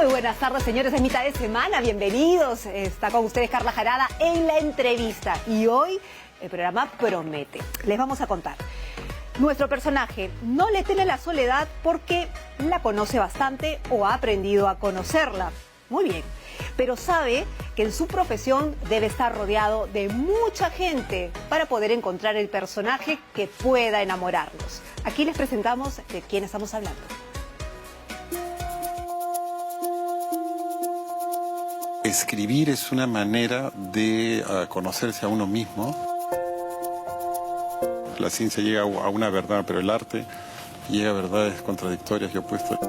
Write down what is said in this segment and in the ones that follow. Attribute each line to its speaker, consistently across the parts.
Speaker 1: Muy buenas tardes, señores, es mitad de semana, bienvenidos. Está con ustedes Carla Jarada en la entrevista y hoy el programa promete. Les vamos a contar. Nuestro personaje no le teme la soledad porque la conoce bastante o ha aprendido a conocerla. Muy bien, pero sabe que en su profesión debe estar rodeado de mucha gente para poder encontrar el personaje que pueda enamorarlos. Aquí les presentamos de quién estamos hablando.
Speaker 2: Escribir es una manera de conocerse a uno mismo. La ciencia llega a una verdad, pero el arte llega a verdades contradictorias y opuestas.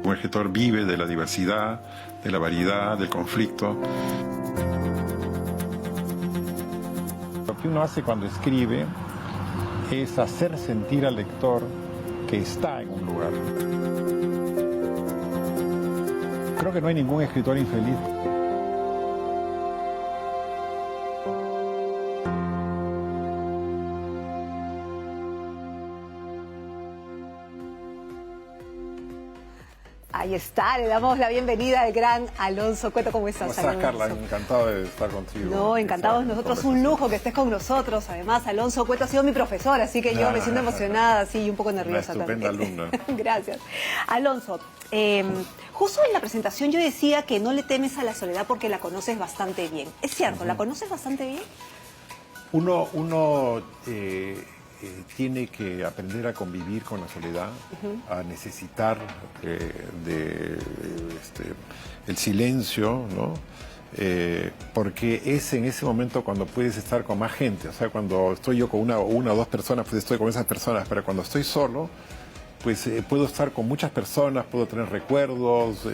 Speaker 2: Un escritor vive de la diversidad, de la variedad, del conflicto.
Speaker 3: Lo que uno hace cuando escribe es hacer sentir al lector que está en un lugar. Creo que no hay ningún escritor infeliz.
Speaker 1: Ahí está, le damos la bienvenida al gran Alonso Cueto. ¿Cómo estás,
Speaker 3: ¿Cómo estás,
Speaker 1: Alonso?
Speaker 3: Carla? Encantado de estar contigo.
Speaker 1: No, encantados nosotros, un lujo que estés con nosotros. Además, Alonso Cueto ha sido mi profesor, así que yo me siento emocionada, así, y un poco nerviosa
Speaker 3: una estupenda
Speaker 1: también.
Speaker 3: alumna.
Speaker 1: Gracias. Alonso, justo en la presentación yo decía que no le temes a la soledad porque la conoces bastante bien. ¿Es cierto? ¿La conoces bastante bien?
Speaker 3: Uno tiene que aprender a convivir con la soledad, a necesitar el silencio, ¿no? Porque es en ese momento cuando puedes estar con más gente. O sea, cuando estoy yo con una o dos personas, pues estoy con esas personas, pero cuando estoy solo, pues puedo estar con muchas personas, puedo tener recuerdos,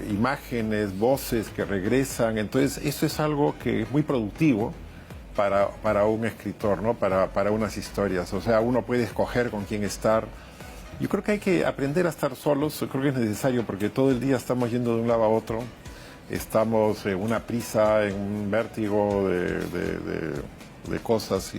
Speaker 3: imágenes, voces que regresan. Entonces, eso es algo que es muy productivo para un escritor, ¿no? Para unas historias. O sea, uno puede escoger con quién estar. Yo creo que hay que aprender a estar solos, yo creo que es necesario porque todo el día estamos yendo de un lado a otro, estamos en una prisa, en un vértigo de cosas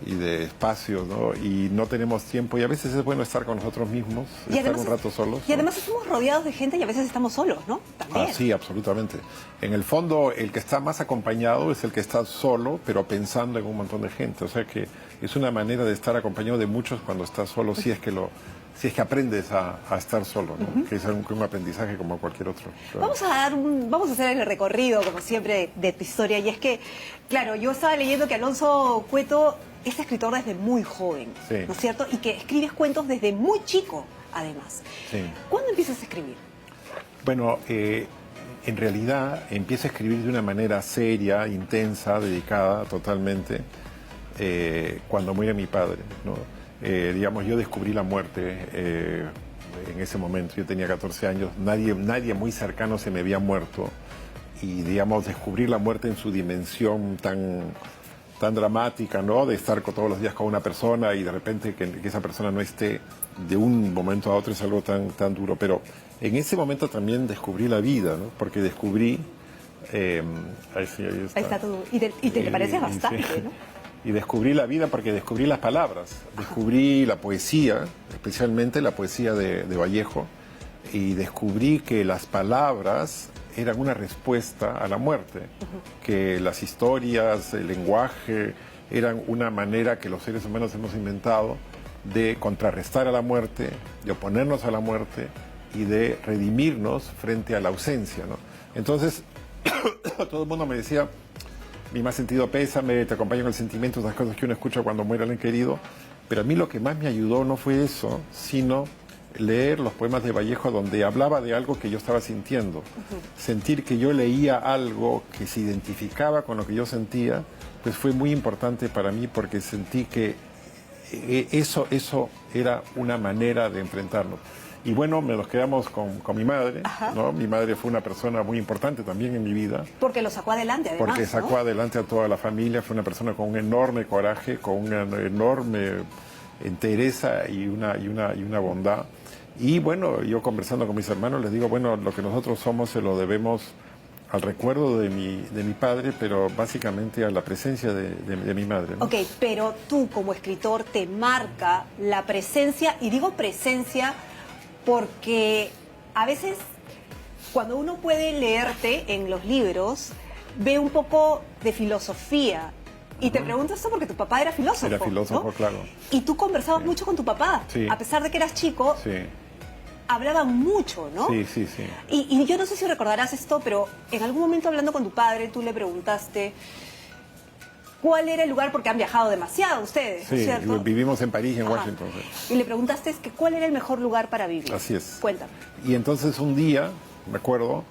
Speaker 3: y de espacios, ¿no? Y no tenemos tiempo y a veces es bueno estar con nosotros mismos,
Speaker 1: Y
Speaker 3: estar
Speaker 1: además,
Speaker 3: un rato solos.
Speaker 1: y además estamos rodeados de gente y a veces estamos solos, ¿no? También.
Speaker 3: Sí, absolutamente. En el fondo, el que está más acompañado es el que está solo, pero pensando en un montón de gente. O sea que es una manera de estar acompañado de muchos cuando estás solo, si es que aprendes a estar solo, ¿no? Que es un aprendizaje como cualquier otro. Claro.
Speaker 1: Vamos a hacer el recorrido, como siempre, de tu historia. Y es que, claro, yo estaba leyendo que Alonso Cueto es escritor desde muy joven,
Speaker 3: Sí.
Speaker 1: ¿no es cierto? Y que escribes cuentos desde muy chico, además.
Speaker 3: Sí.
Speaker 1: ¿Cuándo empiezas a escribir?
Speaker 3: Bueno, en realidad empiezo a escribir de una manera seria, intensa, dedicada totalmente, cuando muere mi padre, ¿no? Digamos, yo descubrí la muerte en ese momento, yo tenía 14 años, nadie muy cercano se me había muerto y, digamos, descubrir la muerte en su dimensión tan dramática, ¿no? De estar todos los días con una persona y de repente que esa persona no esté de un momento a otro es algo tan duro. Pero en ese momento también descubrí la vida, ¿no? Porque descubrí... ahí
Speaker 1: Está todo. Y te pareces bastante,
Speaker 3: sí.
Speaker 1: ¿no?
Speaker 3: Y descubrí la vida porque descubrí las palabras, descubrí la poesía, especialmente la poesía de Vallejo, y descubrí que las palabras eran una respuesta a la muerte, que las historias, el lenguaje, eran una manera que los seres humanos hemos inventado de contrarrestar a la muerte, de oponernos a la muerte y de redimirnos frente a la ausencia, ¿no? Entonces, todo el mundo me decía, mi más sentido pésame, te acompaño en el sentimiento, esas cosas que uno escucha cuando muere alguien querido, pero a mí lo que más me ayudó no fue eso, sino leer los poemas de Vallejo donde hablaba de algo que yo estaba sintiendo. Sentir que yo leía algo que se identificaba con lo que yo sentía, pues fue muy importante para mí porque sentí que eso era una manera de enfrentarnos. Y bueno, nos quedamos con mi madre, ¿no? Mi madre fue una persona muy importante también en mi vida.
Speaker 1: Porque lo sacó adelante, además,
Speaker 3: Porque sacó
Speaker 1: ¿no?
Speaker 3: adelante a toda la familia, fue una persona con un enorme coraje, con una enorme entereza y una bondad. Y bueno, yo conversando con mis hermanos les digo, bueno, lo que nosotros somos se lo debemos al recuerdo de mi padre, pero básicamente a la presencia de mi madre, ¿no?
Speaker 1: Ok, pero tú como escritor te marca la presencia, y digo presencia porque a veces cuando uno puede leerte en los libros, ve un poco de filosofía. Y te pregunto esto porque tu papá era filósofo.
Speaker 3: Era filósofo,
Speaker 1: ¿no?
Speaker 3: claro.
Speaker 1: Y tú conversabas mucho con tu papá.
Speaker 3: Sí.
Speaker 1: A pesar de que eras chico,
Speaker 3: Sí,
Speaker 1: hablaban mucho, ¿no?
Speaker 3: sí, sí, sí.
Speaker 1: Y yo no sé si recordarás esto, pero en algún momento hablando con tu padre, tú le preguntaste cuál era el lugar, porque han viajado demasiado ustedes, ¿no es
Speaker 3: Sí,
Speaker 1: cierto?
Speaker 3: vivimos en París, en
Speaker 1: Ajá.
Speaker 3: Washington. Sí.
Speaker 1: Y le preguntaste que cuál era el mejor lugar para vivir.
Speaker 3: Así es.
Speaker 1: Cuéntame.
Speaker 3: Y entonces un día, me acuerdo,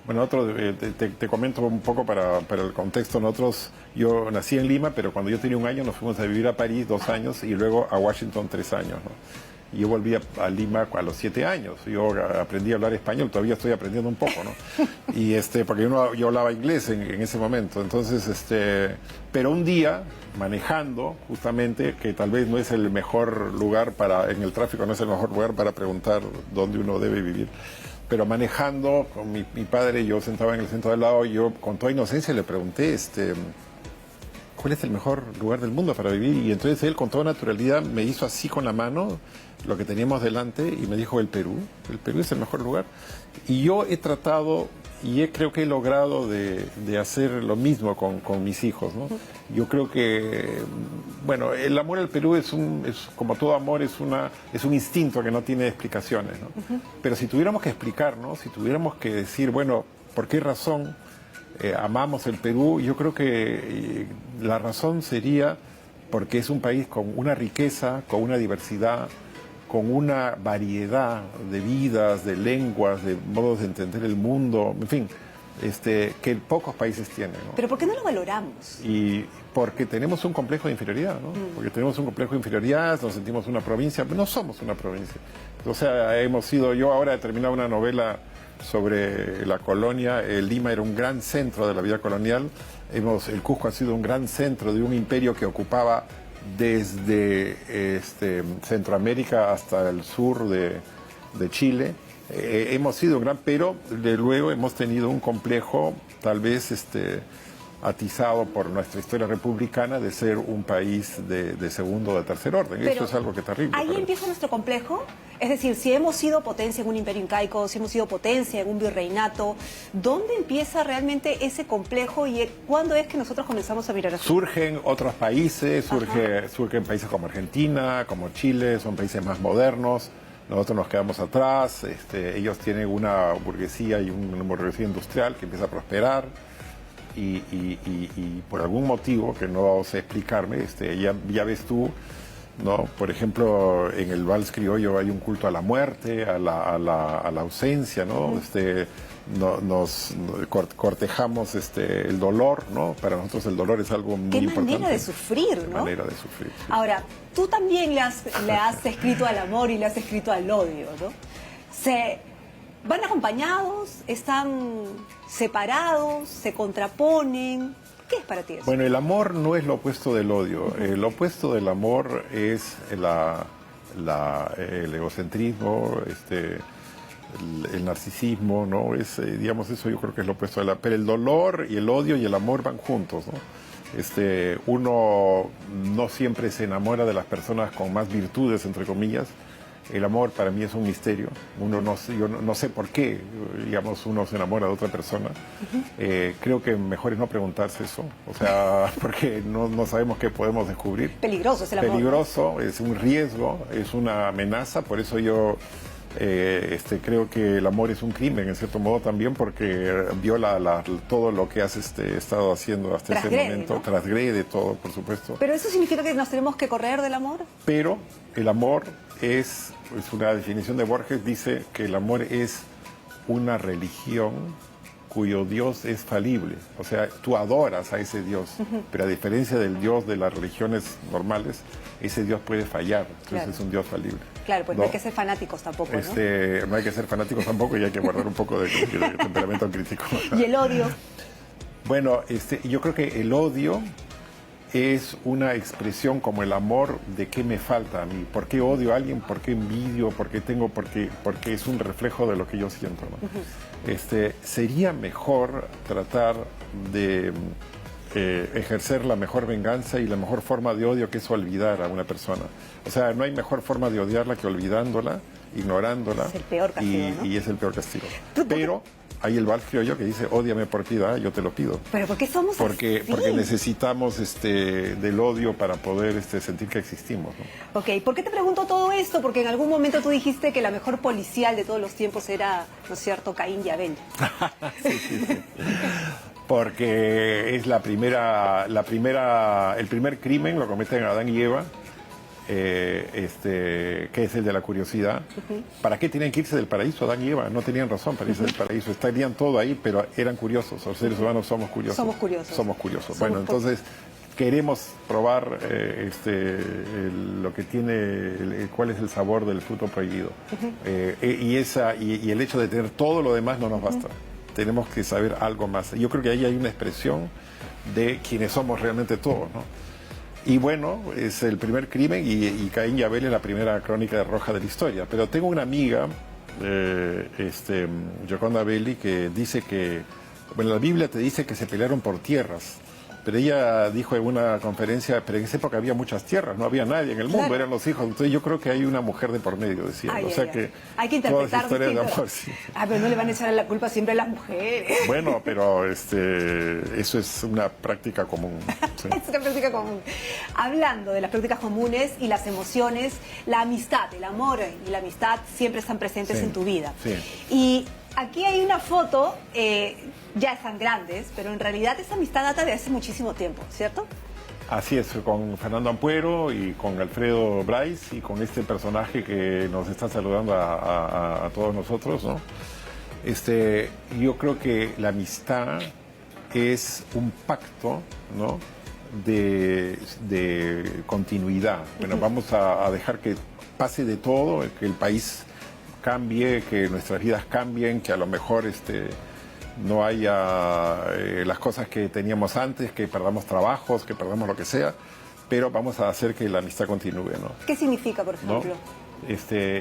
Speaker 3: bueno, te comento un poco para el contexto. Nosotros, yo nací en Lima, pero cuando yo tenía 1 año nos fuimos a vivir a París 2 años y luego a Washington 3 años, ¿no? Y yo volví a Lima a los 7 años. Yo aprendí a hablar español, todavía estoy aprendiendo un poco, ¿no? Y porque yo hablaba inglés en ese momento. Entonces, pero un día, manejando, justamente, que tal vez no es el mejor lugar en el tráfico no es el mejor lugar para preguntar dónde uno debe vivir. Pero manejando con mi padre, yo sentaba en el centro del lado y yo con toda inocencia le pregunté, ¿cuál es el mejor lugar del mundo para vivir? Y entonces él con toda naturalidad me hizo así con la mano lo que teníamos delante y me dijo el Perú es el mejor lugar. Y yo he tratado y creo que he logrado de hacer lo mismo con mis hijos, ¿no? Yo creo que, bueno, el amor al Perú es como todo amor, es un instinto que no tiene explicaciones, ¿no? Pero si tuviéramos que explicar, ¿no? Si tuviéramos que decir, bueno, ¿por qué razón amamos el Perú? Yo creo que la razón sería porque es un país con una riqueza, con una diversidad, con una variedad de vidas, de lenguas, de modos de entender el mundo, en fin, que pocos países tienen, ¿no?
Speaker 1: ¿Pero por qué no lo valoramos?
Speaker 3: Y porque tenemos un complejo de inferioridad, ¿no? Porque tenemos un complejo de inferioridad, nos sentimos una provincia, no somos una provincia. O sea, yo ahora he terminado una novela sobre la colonia. Lima era un gran centro de la vida colonial. El Cusco ha sido un gran centro de un imperio que ocupaba desde Centroamérica hasta el sur de Chile. Hemos sido pero luego hemos tenido un complejo, tal vez atizado por nuestra historia republicana, de ser un país de segundo o de tercer orden.
Speaker 1: Pero
Speaker 3: eso es algo que es terrible.
Speaker 1: ¿ahí empieza nuestro complejo? Es decir, si hemos sido potencia en un imperio incaico, si hemos sido potencia en un virreinato, ¿dónde empieza realmente ese complejo y cuándo es que nosotros comenzamos a mirar así?
Speaker 3: Surgen otros países, surgen países como Argentina, como Chile, son países más modernos. Nosotros nos quedamos atrás. Ellos tienen una burguesía y una burguesía industrial que empieza a prosperar. Y por algún motivo que no sé explicarme, ya ves tú, ¿no? Por ejemplo, en el vals criollo hay un culto a la muerte, a la ausencia, ¿no? Nos cortejamos el dolor, ¿no? Para nosotros el dolor es algo muy importante.
Speaker 1: Qué manera de sufrir, ¿no?
Speaker 3: Qué manera de sufrir. Sí.
Speaker 1: Ahora, tú también le has escrito al amor y le has escrito al odio, ¿no? ¿Van acompañados? ¿Están separados? ¿Se contraponen? ¿Qué es para ti eso?
Speaker 3: Bueno, el amor no es lo opuesto del odio. El opuesto del amor es el egocentrismo, el narcisismo, ¿no? Digamos, eso yo creo que es lo opuesto de pero el dolor y el odio y el amor van juntos, ¿no? Uno no siempre se enamora de las personas con más virtudes, entre comillas. El amor para mí es un misterio. Yo no sé por qué, digamos, uno se enamora de otra persona. Creo que mejor es no preguntarse eso, o sea, porque no sabemos qué podemos descubrir.
Speaker 1: Peligroso es el amor.
Speaker 3: Peligroso, es un riesgo, es una amenaza. Por eso yo creo que el amor es un crimen, en cierto modo también, porque viola todo lo que has estado haciendo hasta ese momento.
Speaker 1: ¿No?
Speaker 3: Transgrede todo, por supuesto.
Speaker 1: ¿Pero eso significa que nos tenemos que correr del amor?
Speaker 3: Pero el amor es una definición de Borges, dice que el amor es una religión cuyo Dios es falible. O sea, tú adoras a ese Dios, pero a diferencia del Dios de las religiones normales, ese Dios puede fallar, entonces
Speaker 1: claro.
Speaker 3: Es un Dios falible.
Speaker 1: Claro, pues no hay que ser fanáticos tampoco, ¿no?
Speaker 3: No hay que ser fanáticos tampoco y hay que guardar un poco de temperamento crítico.
Speaker 1: ¿Y el odio?
Speaker 3: Bueno, yo creo que el odio es una expresión como el amor de qué me falta a mí, por qué odio a alguien, por qué envidio, porque es un reflejo de lo que yo siento, ¿no? Sería mejor tratar de ejercer la mejor venganza y la mejor forma de odio que es olvidar a una persona. O sea, no hay mejor forma de odiarla que olvidándola, ignorándola.
Speaker 1: Es el peor castigo, ¿no?
Speaker 3: Y es el peor castigo. Pero hay el vals criollo que dice, ódiame por piedad, yo te lo pido.
Speaker 1: ¿Pero por qué somos
Speaker 3: Porque
Speaker 1: así?
Speaker 3: necesitamos del odio para poder sentir que existimos, ¿no?
Speaker 1: Ok, ¿por qué te pregunto todo esto? Porque en algún momento tú dijiste que la mejor policial de todos los tiempos era, ¿no es cierto?, Caín y Abel.
Speaker 3: Sí. Porque es el primer crimen lo cometen Adán y Eva, que es el de la curiosidad. ¿Para qué tenían que irse del paraíso Adán y Eva? No tenían razón para irse del paraíso, estarían todo ahí, pero eran curiosos. Los seres humanos somos curiosos.
Speaker 1: Somos curiosos.
Speaker 3: Bueno, entonces queremos probar lo que tiene, cuál es el sabor del fruto prohibido. Y el hecho de tener todo lo demás no nos basta. Tenemos que saber algo más. Yo creo que ahí hay una expresión de quienes somos realmente todos, ¿no? Y bueno, es el primer crimen y Caín y Abel es la primera crónica roja de la historia. Pero tengo una amiga, Gioconda Belli, que dice que, bueno, la Biblia te dice que se pelearon por tierras. Pero ella dijo en una conferencia, pero en esa época había muchas tierras, no había nadie en el mundo, eran los hijos. Entonces yo creo que hay una mujer de por medio, decía. Que
Speaker 1: hay que interpretar
Speaker 3: historias de amor, sí.
Speaker 1: Pero no le van a echar la culpa siempre a las mujeres.
Speaker 3: Bueno, pero eso es una práctica común. Sí.
Speaker 1: Es una práctica común. Hablando de las prácticas comunes y las emociones, la amistad, el amor y la amistad siempre están presentes en tu vida.
Speaker 3: Sí.
Speaker 1: Y aquí hay una foto, ya están grandes, pero en realidad esa amistad data de hace muchísimo tiempo, ¿cierto?
Speaker 3: Así es, con Fernando Ampuero y con Alfredo Bryce y con este personaje que nos está saludando a todos nosotros, ¿no? Yo creo que la amistad es un pacto, ¿no?, de continuidad. Bueno, vamos a dejar que pase de todo, que el país cambie, que nuestras vidas cambien, que a lo mejor no haya las cosas que teníamos antes, que perdamos trabajos, que perdamos lo que sea, pero vamos a hacer que la amistad continúe, ¿no?
Speaker 1: ¿Qué significa, por ejemplo?
Speaker 3: ¿No?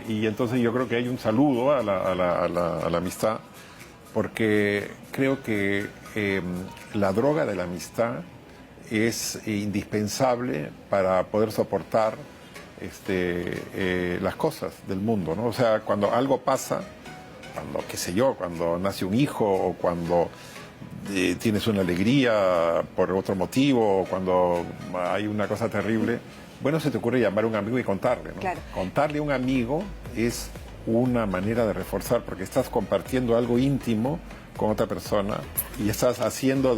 Speaker 3: Y entonces yo creo que hay un saludo a la amistad, porque creo que la droga de la amistad es indispensable para poder soportar las cosas del mundo, ¿no? O sea, cuando algo pasa, cuando nace un hijo o cuando tienes una alegría por otro motivo o cuando hay una cosa terrible, bueno, se te ocurre llamar a un amigo y contarle, ¿no?
Speaker 1: Claro.
Speaker 3: Contarle a un amigo es una manera de reforzar porque estás compartiendo algo íntimo con otra persona y estás haciendo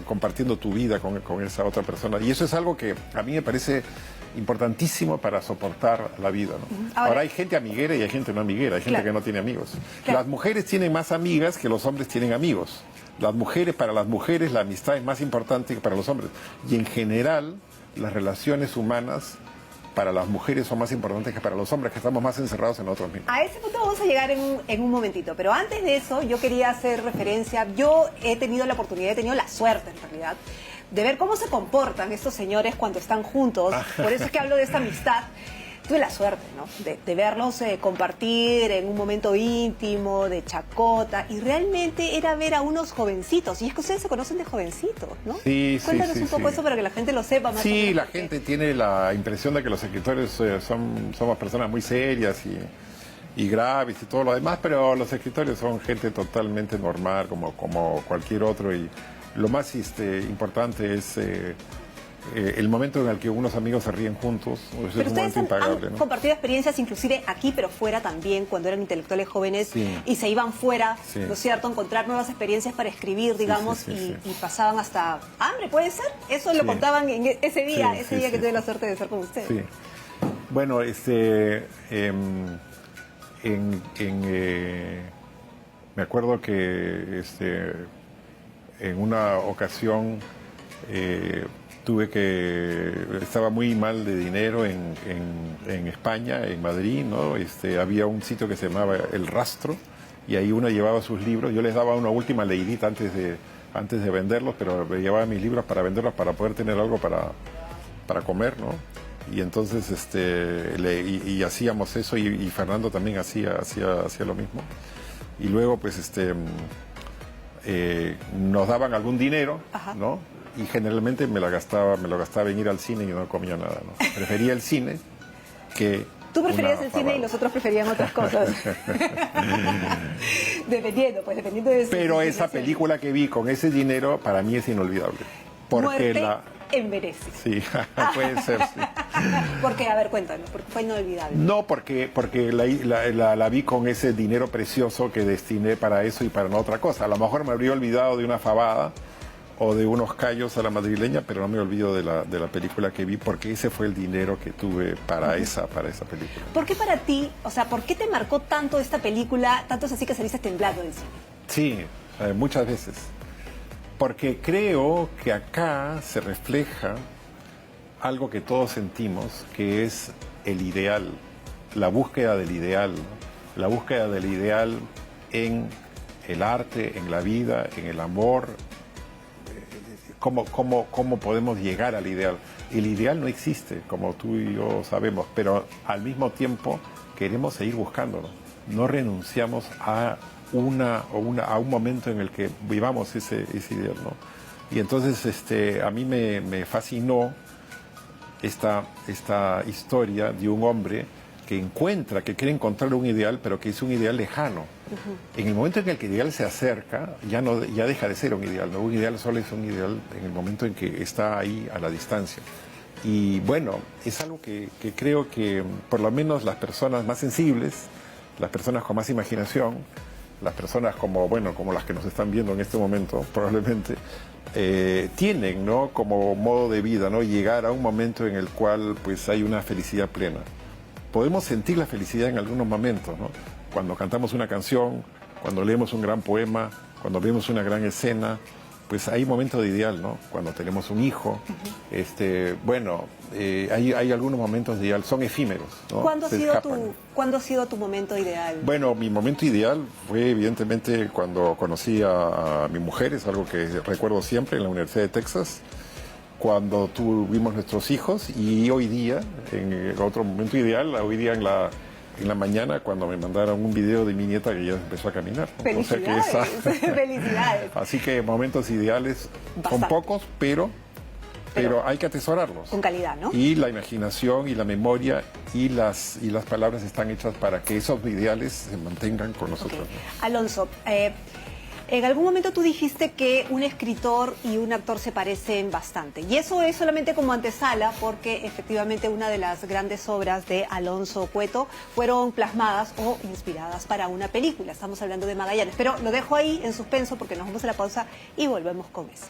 Speaker 3: compartiendo tu vida con esa otra persona. Y eso es algo que a mí me parece importantísimo para soportar la vida, ¿no? Ahora hay gente amiguera y hay gente no amiguera, hay gente que no tiene amigos. Las mujeres tienen más amigas que los hombres tienen amigos. Para las mujeres la amistad es más importante que para los hombres. Y en general las relaciones humanas para las mujeres son más importantes que para los hombres, que estamos más encerrados en nosotros mismos.
Speaker 1: A ese punto vamos a llegar en un momentito, pero antes de eso yo quería hacer referencia, yo he tenido la suerte en realidad, de ver cómo se comportan estos señores cuando están juntos, por eso es que hablo de esta amistad. Tuve la suerte, ¿no?, de verlos compartir en un momento íntimo, de chacota, y realmente era ver a unos jovencitos, y es que ustedes se conocen de jovencitos, ¿no?
Speaker 3: Sí,
Speaker 1: Cuéntanos un poco eso para que la gente lo sepa más o menos.
Speaker 3: Sí, la gente tiene la impresión de que los escritores somos personas muy serias y graves y todo lo demás, pero los escritores son gente totalmente normal, como cualquier otro, y lo más importante es el momento en el que unos amigos se ríen juntos. Eso
Speaker 1: pero
Speaker 3: es un momento impagable,
Speaker 1: han
Speaker 3: ¿no?
Speaker 1: compartido experiencias inclusive aquí, pero fuera también, cuando eran intelectuales jóvenes y se iban fuera, ¿no es cierto?, a encontrar nuevas experiencias para escribir, digamos, y pasaban hasta hambre, ¿puede ser? Eso lo contaban en ese día, que tuve la suerte de estar con ustedes.
Speaker 3: Sí. Bueno, me acuerdo que en una ocasión estaba muy mal de dinero en España, en Madrid, ¿no? Había un sitio que se llamaba El Rastro y ahí uno llevaba sus libros. Yo les daba una última leidita antes antes de venderlos, pero me llevaba mis libros para venderlos para poder tener algo para comer, ¿no? Y entonces y hacíamos eso y Fernando también hacía lo mismo. Y luego pues nos daban algún dinero,
Speaker 1: Ajá.
Speaker 3: ¿no? Y generalmente me lo gastaba en ir al cine y no comía nada, ¿no? Prefería el cine que
Speaker 1: Tú preferías
Speaker 3: una
Speaker 1: el cine y
Speaker 3: fabada.
Speaker 1: los otros preferían otras cosas. dependiendo de su
Speaker 3: Pero esa
Speaker 1: situación.
Speaker 3: película que vi con ese dinero para mí es inolvidable. Porque
Speaker 1: Muerte en Venecia.
Speaker 3: Sí, puede ser, sí.
Speaker 1: Porque, a ver, cuéntanos, porque fue inolvidable.
Speaker 3: No, porque la vi con ese dinero precioso que destiné para eso y para no otra cosa. A lo mejor me habría olvidado de una fabada o de unos callos a la madrileña, pero no me olvido de la película que vi porque ese fue el dinero que tuve para esa película.
Speaker 1: ¿Por qué para ti, o sea, por qué te marcó tanto esta película, tanto es así que saliste temblando del cine?
Speaker 3: Sí, muchas veces. Porque creo que acá se refleja algo que todos sentimos, que es el ideal, la búsqueda del ideal, ¿no? La búsqueda del ideal en el arte, en la vida, en el amor. ¿Cómo podemos llegar al ideal? El ideal no existe, como tú y yo sabemos, pero al mismo tiempo queremos seguir buscándolo. No renunciamos a un momento en el que vivamos ese ideal, ¿no? Y entonces a mí me fascinó esta historia de un hombre que quiere encontrar un ideal, pero que es un ideal lejano. En el momento en el que el ideal se acerca, ya deja de ser un ideal, ¿no? Un ideal solo es un ideal en el momento en que está ahí a la distancia. Y bueno, es algo que creo que por lo menos las personas más sensibles, las personas con más imaginación, las personas como las que nos están viendo en este momento, probablemente, tienen, ¿no? Como modo de vida, ¿no? Llegar a un momento en el cual pues hay una felicidad plena. Podemos sentir la felicidad en algunos momentos, ¿no? Cuando cantamos una canción, cuando leemos un gran poema, cuando vemos una gran escena, pues hay momentos de ideal, ¿no? Cuando tenemos un hijo, hay algunos momentos de ideal, son efímeros, ¿no?
Speaker 1: ¿Cuándo ha
Speaker 3: Se
Speaker 1: sido tu momento ideal?
Speaker 3: Bueno, mi momento ideal fue evidentemente cuando conocí a mi mujer, es algo que recuerdo siempre en la Universidad de Texas, cuando tuvimos nuestros hijos y hoy día, en otro momento ideal, hoy día en la mañana cuando me mandaron un video de mi nieta que ya empezó a caminar, ¿no?
Speaker 1: Felicidades,
Speaker 3: O sea que
Speaker 1: felicidades.
Speaker 3: Así que momentos ideales son
Speaker 1: Bastante.
Speaker 3: pocos, pero hay que atesorarlos.
Speaker 1: Con calidad, ¿no?
Speaker 3: Y la imaginación y la memoria y las palabras están hechas para que esos ideales se mantengan con nosotros.
Speaker 1: Ok.
Speaker 3: ¿no?
Speaker 1: Alonso, en algún momento tú dijiste que un escritor y un actor se parecen bastante. Y eso es solamente como antesala, porque efectivamente una de las grandes obras de Alonso Cueto fueron plasmadas o inspiradas para una película. Estamos hablando de Magallanes. Pero lo dejo ahí en suspenso porque nos vamos a la pausa y volvemos con eso.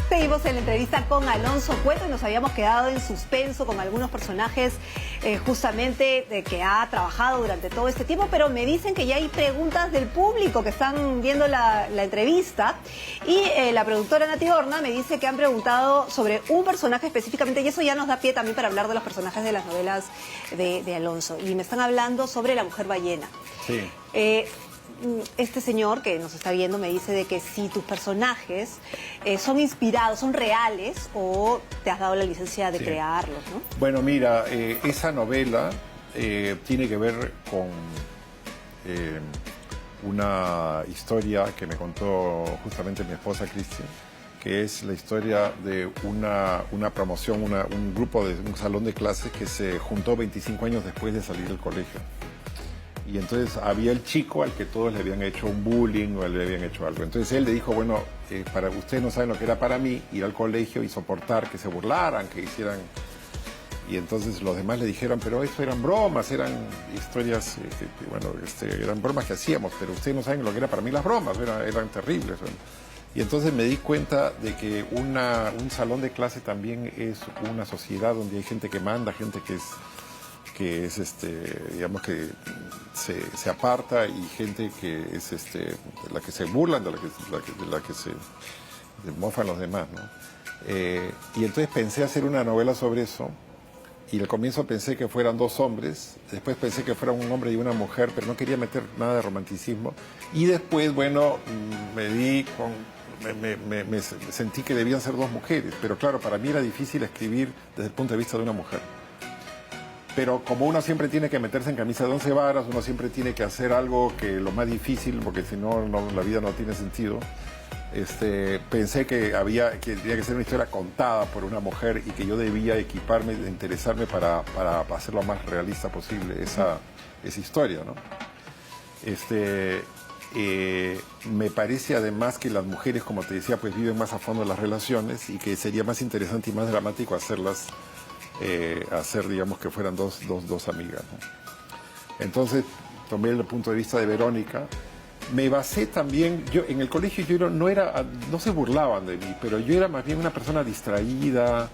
Speaker 1: Seguimos en la entrevista con Alonso Cueto y nos habíamos quedado en suspenso con algunos personajes justamente que ha trabajado durante todo este tiempo, pero me dicen que ya hay preguntas del público que están viendo la entrevista y la productora Nati Horna me dice que han preguntado sobre un personaje específicamente y eso ya nos da pie también para hablar de los personajes de las novelas de Alonso y me están hablando sobre la mujer ballena.
Speaker 3: Sí.
Speaker 1: Este señor que nos está viendo me dice de que si tus personajes son inspirados, son reales o te has dado la licencia de
Speaker 3: Sí.
Speaker 1: crearlos, ¿no?
Speaker 3: Bueno, mira, esa novela tiene que ver con una historia que me contó justamente mi esposa Cristian, que es la historia de una promoción, un grupo de un salón de clases que se juntó 25 años después de salir del colegio. Y entonces había el chico al que todos le habían hecho un bullying o le habían hecho algo. Entonces él le dijo, bueno, para ustedes no saben lo que era para mí ir al colegio y soportar que se burlaran, que hicieran Y entonces los demás le dijeron, pero eso eran bromas, eran historias, eran bromas que hacíamos, pero ustedes no saben lo que era para mí las bromas, eran terribles. Bueno. Y entonces me di cuenta de que un salón de clase también es una sociedad donde hay gente que manda, gente digamos que se aparta, y gente que es de la que se burlan, de la que se mofan los demás, ¿no? Y entonces pensé hacer una novela sobre eso, y al comienzo pensé que fueran dos hombres, después pensé que fueran un hombre y una mujer, pero no quería meter nada de romanticismo, y después, bueno, me sentí que debían ser dos mujeres, pero claro, para mí era difícil escribir desde el punto de vista de una mujer. Pero como uno siempre tiene que meterse en camisa de 11 varas, uno siempre tiene que hacer algo que lo más difícil, porque si no, la vida no tiene sentido. Pensé que tenía que ser una historia contada por una mujer y que yo debía equiparme, interesarme para hacer lo más realista posible esa historia, ¿no? Me parece además que las mujeres, como te decía, pues viven más a fondo las relaciones, y que sería más interesante y más dramático hacer, digamos, que fueran dos amigas, ¿no? Entonces tomé el punto de vista de Verónica. Me basé también, yo en el colegio no se burlaban de mí, pero yo era más bien una persona distraída,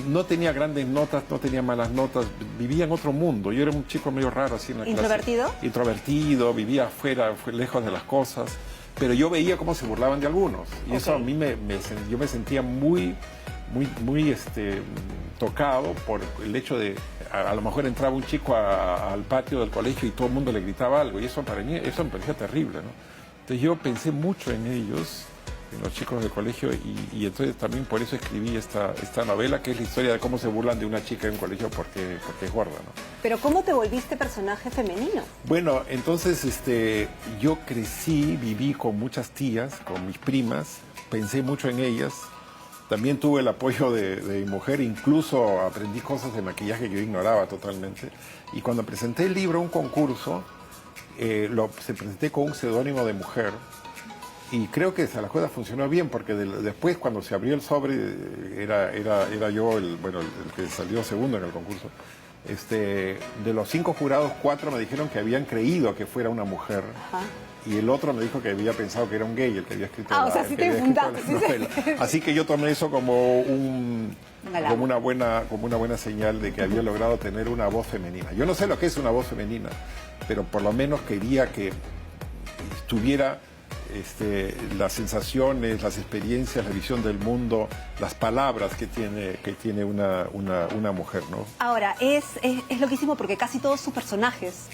Speaker 3: no tenía grandes notas, no tenía malas notas, vivía en otro mundo. Yo era un chico medio raro así en la
Speaker 1: ¿Introvertido?
Speaker 3: clase. Introvertido, vivía afuera, lejos de las cosas, pero yo veía cómo se burlaban de algunos, y eso a mí yo me sentía muy tocado por el hecho de, a lo mejor entraba un chico al patio del colegio y todo el mundo le gritaba algo, y eso para mí, eso me parecía terrible, ¿no? Entonces yo pensé mucho en ellos, en los chicos del colegio, y entonces también por eso escribí esta novela, que es la historia de cómo se burlan de una chica en un colegio porque es gorda, ¿no?
Speaker 1: Pero ¿cómo te volviste personaje femenino?
Speaker 3: Bueno, entonces yo crecí, viví con muchas tías, con mis primas, pensé mucho en ellas. También tuve el apoyo de mi mujer, incluso aprendí cosas de maquillaje que yo ignoraba totalmente. Y cuando presenté el libro a un concurso, se presenté con un seudónimo de mujer, y creo que la cosa funcionó bien, porque después, cuando se abrió el sobre, era yo el que salió segundo en el concurso. De los 5 jurados, 4 me dijeron que habían creído que fuera una mujer. Ajá. Y el otro me dijo que había pensado que era un gay el que había escrito
Speaker 1: o sea, sí te fundaste.
Speaker 3: novela. Así que yo tomé eso como una buena señal de que había logrado tener una voz femenina. Yo no sé lo que es una voz femenina, pero por lo menos quería que tuviera las sensaciones, las experiencias, la visión del mundo, las palabras que tiene una mujer, ¿no?
Speaker 1: Ahora, es loquísimo porque casi todos sus personajes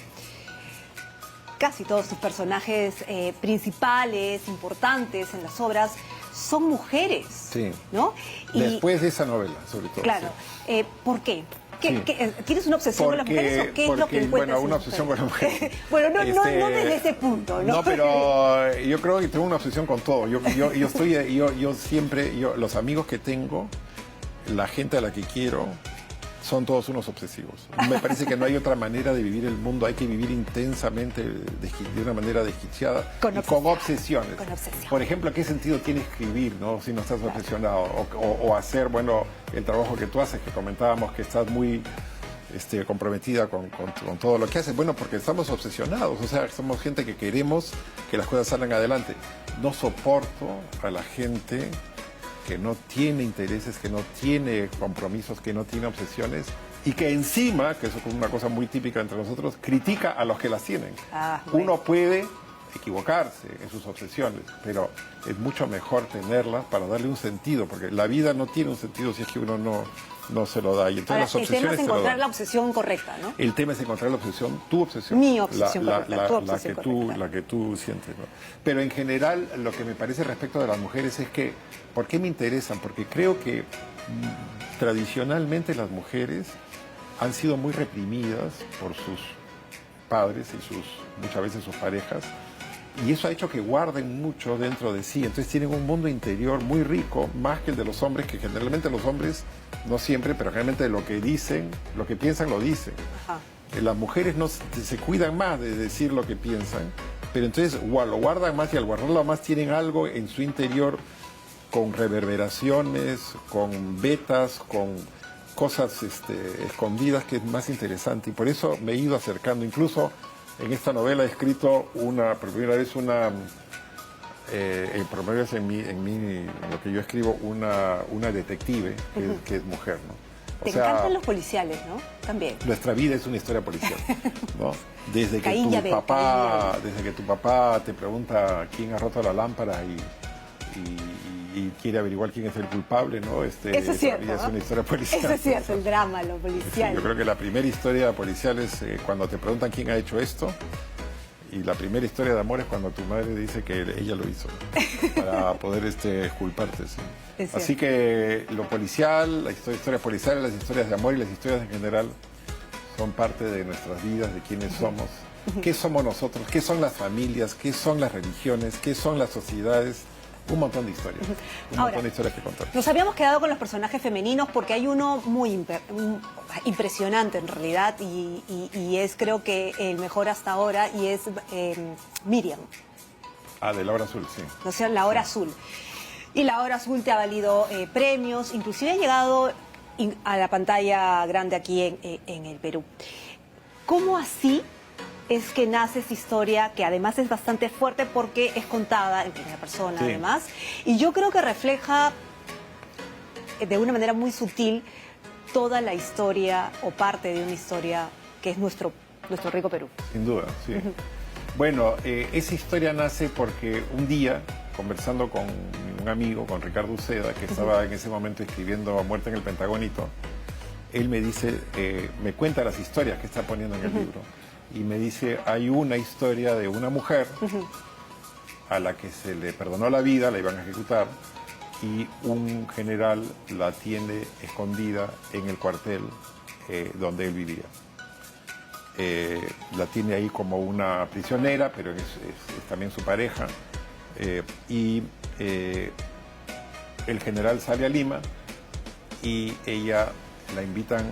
Speaker 1: principales, importantes en las obras, son mujeres,
Speaker 3: sí,
Speaker 1: ¿no?
Speaker 3: Después de esa novela, sobre todo.
Speaker 1: Claro.
Speaker 3: Sí.
Speaker 1: ¿Por qué? ¿Tienes una obsesión con las mujeres o qué es lo que encuentras?
Speaker 3: Bueno, una obsesión con las mujeres.
Speaker 1: Bueno, no desde ese punto, ¿no?
Speaker 3: No, pero yo creo que tengo una obsesión con todo. Yo siempre, los amigos que tengo, la gente a la que quiero, son todos unos obsesivos. Me parece que no hay otra manera de vivir el mundo, hay que vivir intensamente, de una manera desquiciada, con obsesiones.
Speaker 1: Con obsesión.
Speaker 3: Por ejemplo, ¿qué sentido tiene escribir, no, si no estás obsesionado? O hacer, bueno, el trabajo que tú haces, que comentábamos que estás muy comprometida con todo lo que haces. Bueno, porque estamos obsesionados, o sea, somos gente que queremos que las cosas salgan adelante. No soporto a la gente que no tiene intereses, que no tiene compromisos, que no tiene obsesiones, y que encima, que eso es una cosa muy típica entre nosotros, critica a los que las tienen. Uno puede equivocarse en sus obsesiones, pero es mucho mejor tenerlas para darle un sentido, porque la vida no tiene un sentido si es que uno no se lo da. Y entonces
Speaker 1: ahora,
Speaker 3: las obsesiones
Speaker 1: el tema es encontrar la obsesión correcta, ¿no?
Speaker 3: El tema es encontrar la obsesión, tu obsesión.
Speaker 1: Mi obsesión correcta, tu obsesión correcta.
Speaker 3: La que tú sientes, ¿no? Pero en general, lo que me parece respecto de las mujeres es que, ¿por qué me interesan? Porque creo que tradicionalmente las mujeres han sido muy reprimidas por sus padres y muchas veces sus parejas, y eso ha hecho que guarden mucho dentro de sí. Entonces tienen un mundo interior muy rico, más que el de los hombres, que generalmente los hombres, no siempre, pero generalmente lo que dicen, lo que piensan, lo dicen. Ajá. Las mujeres no se cuidan más de decir lo que piensan, pero entonces lo guardan más, y al guardarlo más tienen algo en su interior con reverberaciones, con vetas, con cosas escondidas que es más interesante, y por eso me he ido acercando. Incluso en esta novela he escrito por primera vez por primera vez en lo que yo escribo, una detective que es mujer, ¿no?
Speaker 1: Te encantan los policiales, ¿no? También.
Speaker 3: Nuestra vida es una historia policial, ¿no? Desde que
Speaker 1: Caílla
Speaker 3: tu
Speaker 1: de-
Speaker 3: papá, desde que tu papá te pregunta quién ha roto la lámpara y quiere averiguar quién es el culpable, ¿no?
Speaker 1: Eso es cierto,
Speaker 3: vida es
Speaker 1: ¿no?
Speaker 3: una historia policial.
Speaker 1: Eso es cierto, el drama, lo
Speaker 3: Sí,
Speaker 1: policial.
Speaker 3: yo creo que la primera historia policial es cuando te preguntan quién ha hecho esto, y la primera historia de amor es cuando tu madre dice que ella lo hizo, ¿no? Para poder culparte. ¿Sí?
Speaker 1: Es
Speaker 3: Así que lo policial, las historias policiales, las historias de amor y las historias en general son parte de nuestras vidas, de quiénes somos, qué somos nosotros, qué son las familias, qué son las religiones, qué son las sociedades. Un montón de historias,
Speaker 1: Ahora,
Speaker 3: montón de historias que contar.
Speaker 1: Nos habíamos quedado con los personajes femeninos porque hay uno muy impresionante en realidad y es creo que el mejor hasta ahora y es Miriam,
Speaker 3: De La Hora Azul, sí.
Speaker 1: ¿no? O sea, La Hora Azul. Y La Hora Azul te ha valido premios, inclusive ha llegado a la pantalla grande aquí en el Perú. ¿Cómo así es que nace esa historia, que además es bastante fuerte porque es contada en primera persona,
Speaker 3: Sí.
Speaker 1: además? Y yo creo que refleja de una manera muy sutil toda la historia o parte de una historia que es nuestro rico Perú.
Speaker 3: Sin duda, sí. Bueno, esa historia nace porque un día, conversando con un amigo, con Ricardo Uceda, que estaba en ese momento escribiendo Muerte en el Pentagonito, él me dice, me cuenta las historias que está poniendo en el libro, y me dice, hay una historia de una mujer a la que se le perdonó la vida, la iban a ejecutar, y un general la tiene escondida en el cuartel donde él vivía. La tiene ahí como una prisionera, pero es también su pareja. El general sale a Lima y ella la invitan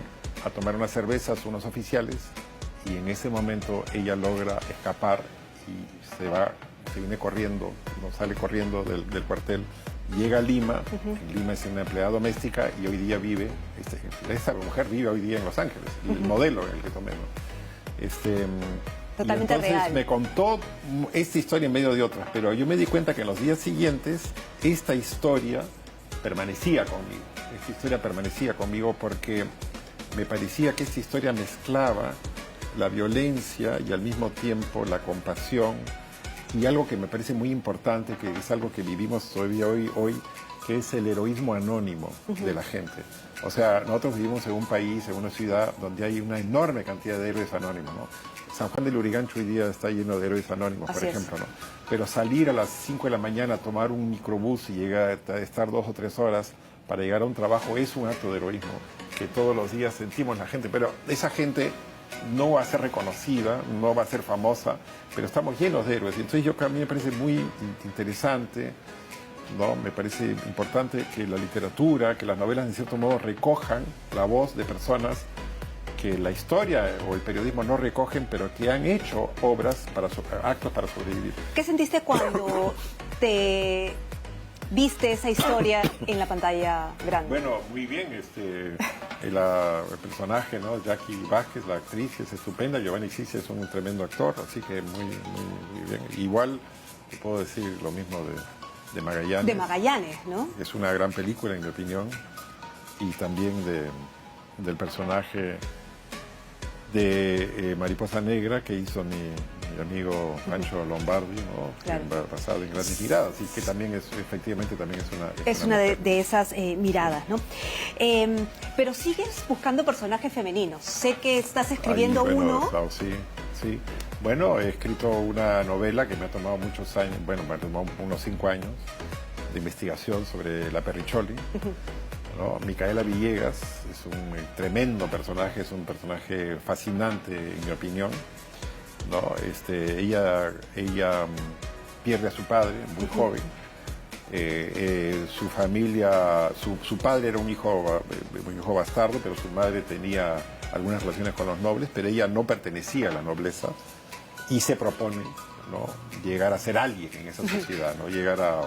Speaker 3: a tomar unas cervezas, unos oficiales, y en ese momento ella logra escapar y se viene corriendo, no sale corriendo del cuartel, llega a Lima. En Lima es una empleada doméstica y hoy día vive, esta mujer vive hoy día en Los Ángeles, el modelo en el que tomé, ¿no?
Speaker 1: Totalmente
Speaker 3: y entonces
Speaker 1: real.
Speaker 3: me contó esta historia en medio de otras, pero yo me di cuenta que en los días siguientes esta historia permanecía conmigo. Esta historia permanecía conmigo porque me parecía que esta historia mezclaba la violencia y al mismo tiempo la compasión, y algo que me parece muy importante, que es algo que vivimos todavía hoy, que es el heroísmo anónimo de la gente. O sea, nosotros vivimos en un país, en una ciudad donde hay una enorme cantidad de héroes anónimos, ¿no? San Juan de Lurigancho hoy día está lleno de héroes anónimos, por ejemplo, ¿no? Pero salir a las 5 de la mañana a tomar un microbús y llegar a estar 2 o 3 horas para llegar a un trabajo es un acto de heroísmo que todos los días sentimos la gente. Pero esa gente no va a ser reconocida, no va a ser famosa, pero estamos llenos de héroes. Entonces a mí me parece muy interesante, ¿no? Me parece importante que la literatura, que las novelas en cierto modo recojan la voz de personas que la historia o el periodismo no recogen, pero que han hecho actos para sobrevivir.
Speaker 1: ¿Qué sentiste cuando te viste esa historia en la pantalla grande?
Speaker 3: Bueno, muy bien, el personaje, ¿no? Jackie Vázquez, la actriz, es estupenda. Giovanni Sisi es un tremendo actor, así que muy bien. Igual te puedo decir lo mismo de Magallanes.
Speaker 1: De Magallanes, ¿no?
Speaker 3: Es una gran película, en mi opinión, y también del personaje de Mariposa Negra, que hizo mi amigo Pancho Lombardi, ¿no?
Speaker 1: Claro.
Speaker 3: Basado en Grandes Miradas, y que también efectivamente también
Speaker 1: es una de esas miradas, ¿no? Pero sigues buscando personajes femeninos. Sé que estás escribiendo uno.
Speaker 3: Claro, sí. Bueno, he escrito una novela que me ha tomado muchos años, bueno, me ha tomado unos 5 años de investigación sobre la Perricholi. ¿No? Micaela Villegas es un tremendo personaje, es un personaje fascinante en mi opinión, ¿no? Ella pierde a su padre muy joven. Su familia, su padre era un hijo bastardo, pero su madre tenía algunas relaciones con los nobles, pero ella no pertenecía a la nobleza y se propone, ¿no? Llegar a ser alguien en esa sociedad, ¿no? Llegar a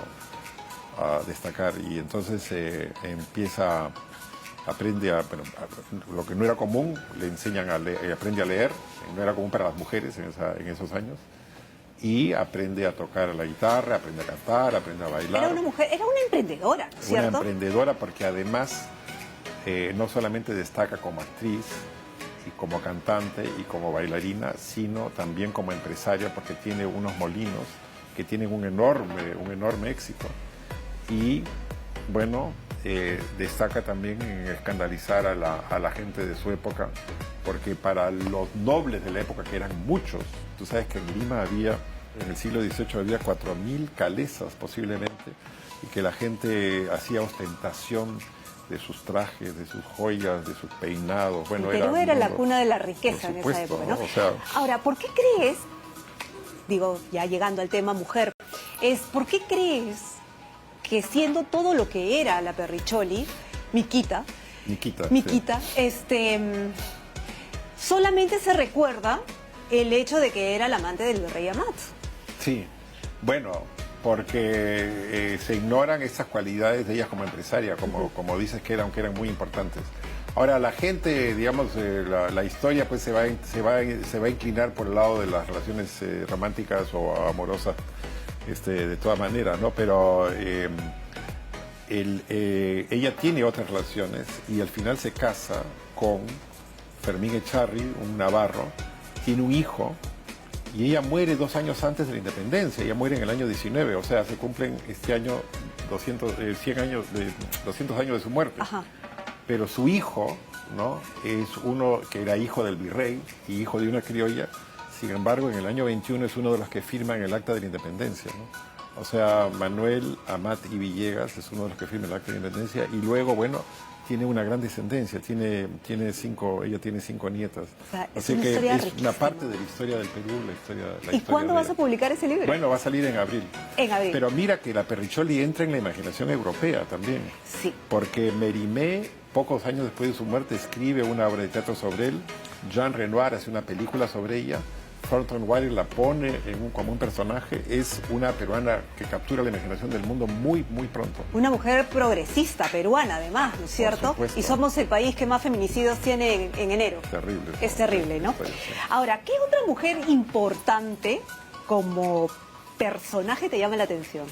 Speaker 3: destacar, y entonces empieza lo que no era común, le enseñan aprende a leer, no era común para las mujeres en esos años, y aprende a tocar la guitarra, aprende a cantar, aprende a bailar.
Speaker 1: Era una mujer, era una emprendedora, ¿cierto?
Speaker 3: Una emprendedora porque además no solamente destaca como actriz y como cantante y como bailarina, sino también como empresaria porque tiene unos molinos que tienen un enorme éxito. Y bueno, destaca también en escandalizar a la gente de su época, porque para los nobles de la época, que eran muchos, tú sabes que en Lima en el siglo XVIII había 4.000 calesas posiblemente, y que la gente hacía ostentación de sus trajes, de sus joyas, de sus peinados. Bueno,
Speaker 1: Perú era la cuna de la riqueza en esa época, ¿no?
Speaker 3: O sea,
Speaker 1: ahora, ¿por qué crees, digo, ya llegando al tema mujer, ¿por qué crees que siendo todo lo que era la Perricholi, Miquita, solamente se recuerda el hecho de que era la amante del virrey Amat?
Speaker 3: Sí, bueno, porque se ignoran esas cualidades de ella como empresaria, como dices que eran muy importantes. Ahora, la gente, digamos, la historia pues se va a inclinar por el lado de las relaciones románticas o amorosas, de todas maneras, ¿no? Pero ella tiene otras relaciones y al final se casa con Fermín Echarri, un navarro, tiene un hijo y ella muere 2 años antes de la independencia. Ella muere en el año 19, o sea, se cumplen este año 200 años de su muerte.
Speaker 1: Ajá.
Speaker 3: Pero su hijo, ¿no?, es uno que era hijo del virrey y hijo de una criolla. Sin embargo, en el año 21 es uno de los que firman el Acta de la Independencia, ¿no? O sea, Manuel Amat y Villegas es uno de los que firma el Acta de la Independencia y luego, bueno, tiene una gran descendencia, ella tiene 5 nietas.
Speaker 1: O sea,
Speaker 3: así que es una parte de la historia del Perú,
Speaker 1: ¿Y cuándo vas a publicar ese libro?
Speaker 3: Bueno, va a salir en abril.
Speaker 1: En abril.
Speaker 3: Pero mira que la Perricholi entra en la imaginación europea también.
Speaker 1: Sí.
Speaker 3: Porque Mérimée, pocos años después de su muerte, escribe una obra de teatro sobre él. Jean Renoir hace una película sobre ella. Thornton Wilder la pone como un personaje. Es una peruana que captura la imaginación del mundo muy pronto.
Speaker 1: Una mujer progresista peruana, además, ¿no es cierto?
Speaker 3: Supuesto.
Speaker 1: Y somos el país que más feminicidios tiene en enero.
Speaker 3: Terrible.
Speaker 1: Es terrible, ¿no?
Speaker 3: Sí.
Speaker 1: Ahora, ¿qué otra mujer importante como personaje te llama la atención?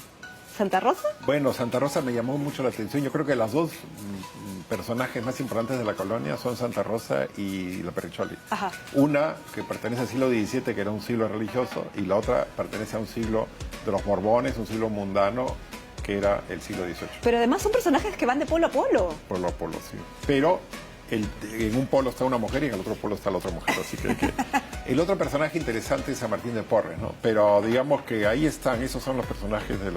Speaker 1: ¿Santa Rosa?
Speaker 3: Bueno, Santa Rosa me llamó mucho la atención. Yo creo que las dos personajes más importantes de la colonia son Santa Rosa y la Perricholi.
Speaker 1: Ajá.
Speaker 3: Una que pertenece al siglo XVII, que era un siglo religioso, y la otra pertenece a un siglo de los Borbones, un siglo mundano, que era el siglo XVIII.
Speaker 1: Pero además son personajes que van de polo a polo.
Speaker 3: Polo a polo, sí. Pero en un polo está una mujer y en el otro polo está la otra mujer. Así que el otro personaje interesante es San Martín de Porres, ¿no? Pero digamos que ahí están, esos son los personajes de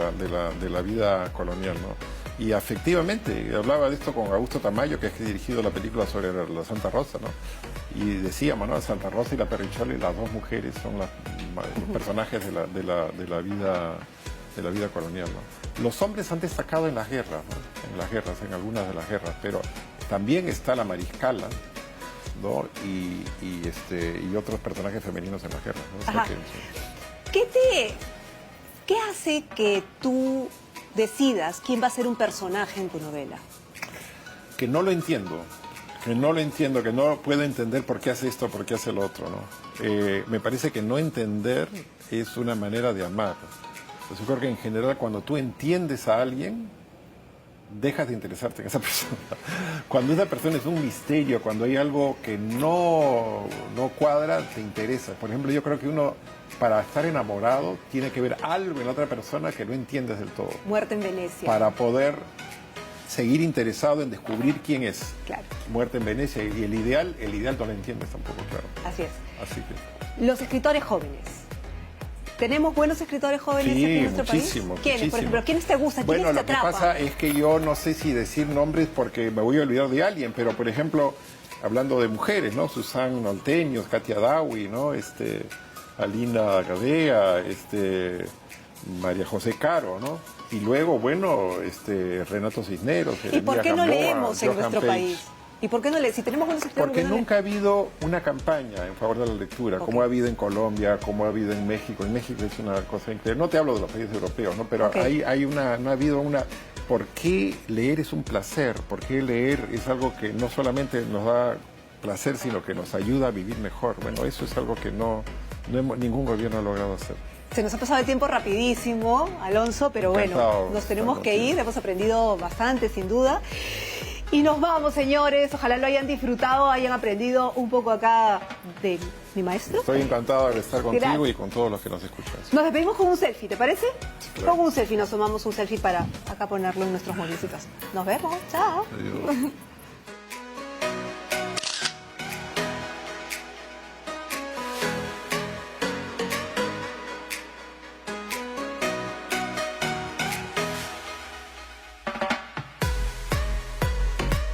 Speaker 3: la vida colonial, ¿no? Y efectivamente, hablaba de esto con Augusto Tamayo, que ha dirigido la película sobre la Santa Rosa, ¿no? Y decíamos, ¿no? Santa Rosa y la Perricholi, las dos mujeres son los personajes de la vida colonial, ¿no? Los hombres han destacado en las guerras, ¿no? En algunas de las guerras, pero también está la mariscala, ¿no? Y otros personajes femeninos en las guerras, ¿no? O sea
Speaker 1: ¿Qué hace que tú decidas quién va a ser un personaje en tu novela?
Speaker 3: Que no lo entiendo, que no puedo entender por qué hace esto, por qué hace lo otro, ¿no? Me parece que no entender es una manera de amar. Yo creo que en general cuando tú entiendes a alguien, dejas de interesarte en esa persona. Cuando esa persona es un misterio, cuando hay algo que no cuadra, te interesa. Por ejemplo, yo creo que uno, para estar enamorado, tiene que ver algo en la otra persona que no entiendes del todo.
Speaker 1: Muerte en Venecia.
Speaker 3: Para poder seguir interesado en descubrir quién es.
Speaker 1: Claro.
Speaker 3: Muerte en Venecia. Y el ideal no lo entiendes tampoco, claro.
Speaker 1: Así es.
Speaker 3: Así que...
Speaker 1: Los escritores jóvenes. ¿Tenemos buenos escritores jóvenes aquí en nuestro país? ¿Quiénes, por ejemplo? ¿Quiénes te gustan?
Speaker 3: Bueno,
Speaker 1: ¿Quiénes te
Speaker 3: lo que
Speaker 1: atrapan?
Speaker 3: pasa es que yo no sé si decir nombres porque me voy a olvidar de alguien, pero por ejemplo, hablando de mujeres, ¿no? Susan Nolteños, Katia Dawi, ¿no? Alina Gadea, María José Caro, ¿no? Y luego, bueno, Renato Cisneros,
Speaker 1: ¿Y por qué no
Speaker 3: Gamboa,
Speaker 1: leemos en
Speaker 3: Johan
Speaker 1: nuestro
Speaker 3: Page.
Speaker 1: país? ¿Y por qué no leemos? Si tenemos buenos escritores,
Speaker 3: Porque
Speaker 1: ¿por qué no
Speaker 3: nunca ha habido una campaña en favor de la lectura, como ha habido en Colombia, como ha habido en México. En México es una cosa increíble. No te hablo de los países europeos, ¿no? Pero no ha habido una... por qué leer es un placer, por qué leer es algo que no solamente nos da placer, sino que nos ayuda a vivir mejor. Bueno, eso es algo que ningún gobierno ha logrado hacer.
Speaker 1: Se nos ha pasado el tiempo rapidísimo, Alonso, pero
Speaker 3: Encantado
Speaker 1: bueno, nos tenemos
Speaker 3: estar
Speaker 1: que
Speaker 3: contigo.
Speaker 1: ir, hemos aprendido bastante, sin duda. Y nos vamos, señores, ojalá lo hayan disfrutado, hayan aprendido un poco acá de mi maestro.
Speaker 3: Estoy encantado de estar contigo
Speaker 1: Gracias.
Speaker 3: y con todos los que nos escuchan.
Speaker 1: Nos despedimos con un selfie, ¿te parece?
Speaker 3: Claro.
Speaker 1: Con un selfie, nos tomamos un selfie para acá ponerlo en nuestros muñecitos. Nos vemos, chao.
Speaker 3: Adiós.